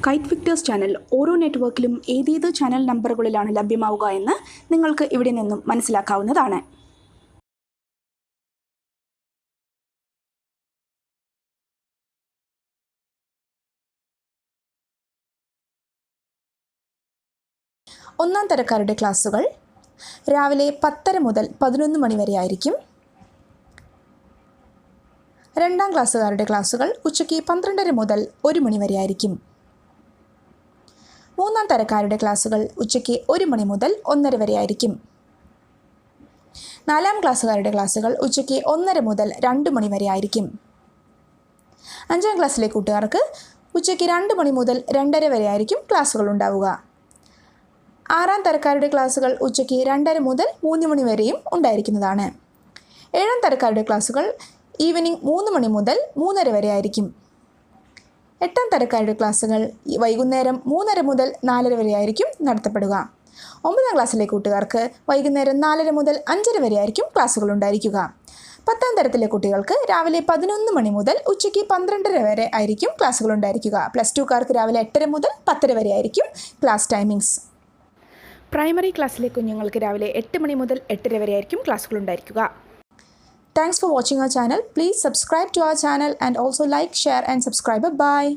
KITE Victers channel ഓരോ നെറ്റ്വർക്കിലും ഏതേത് channel നമ്പറുകളിലാണ് ലഭ്യമാവുക എന്ന് നിങ്ങൾക്ക് ഇവിടെ നിന്നും മനസ്സിലാക്കാവുന്നതാണ്. ഒന്നാം തരക്കാരുടെ ക്ലാസ്സുകൾ രാവിലെ 10:30 മുതൽ 11 മണി വരെ ആയിരിക്കും. രണ്ടാം ക്ലാസ്സുകാരുടെ ക്ലാസ്സുകൾ ഉച്ചയ്ക്ക് 12:30 മുതൽ 1 മണി വരെ ആയിരിക്കും. മൂന്നാം തരക്കാരുടെ ക്ലാസ്സുകൾ ഉച്ചയ്ക്ക് 1 മണി മുതൽ 1:30 വരെ ആയിരിക്കും. നാലാം ക്ലാസ്സുകാരുടെ ക്ലാസ്സുകൾ ഉച്ചയ്ക്ക് 1:30 മുതൽ 2 മണി വരെ ആയിരിക്കും. അഞ്ചാം ക്ലാസ്സിലെ കൂട്ടുകാർക്ക് ഉച്ചയ്ക്ക് 2 മണി മുതൽ 2:30 വരെ ആയിരിക്കും ക്ലാസ്സുകൾ ഉണ്ടാവുക. ആറാം തരക്കാരുടെ ക്ലാസ്സുകൾ ഉച്ചയ്ക്ക് 2:30 മുതൽ 3 മണി വരെയും ഉണ്ടായിരിക്കുന്നതാണ്. ഏഴാം തരക്കാരുടെ ക്ലാസ്സുകൾ ഈവനിങ് 3 മണി മുതൽ 3:30 വരെ ആയിരിക്കും. എട്ടാം തരക്കാരുടെ ക്ലാസ്സുകൾ വൈകുന്നേരം 3:30 മുതൽ 4:30 വരെ ആയിരിക്കും നടത്തപ്പെടുക. 9ാം ക്ലാസ്സിലെ കൂട്ടുകാർക്ക് വൈകുന്നേരം 4:30 മുതൽ 5:30 വരെ ആയിരിക്കും ക്ലാസ്സുകൾ ഉണ്ടായിരിക്കുക. 10ാം തരത്തിലെ കുട്ടികൾക്ക് രാവിലെ 11 മണി മുതൽ ഉച്ചയ്ക്ക് 12:30 വരെ ആയിരിക്കും ക്ലാസ്സുകൾ ഉണ്ടായിരിക്കുക. +2കാർക്ക് രാവിലെ 8:30 മുതൽ 10:30 വരെ ആയിരിക്കും ക്ലാസ് ടൈമിങ്സ്. പ്രൈമറി ക്ലാസ്സിലെ കുഞ്ഞുങ്ങൾക്ക് രാവിലെ 8 മണി മുതൽ 8:30 വരെ ആയിരിക്കും ക്ലാസ്സുകൾ ഉണ്ടായിരിക്കുക. Thanks for watching our channel. Please subscribe to our channel and also like, share and subscribe. Bye.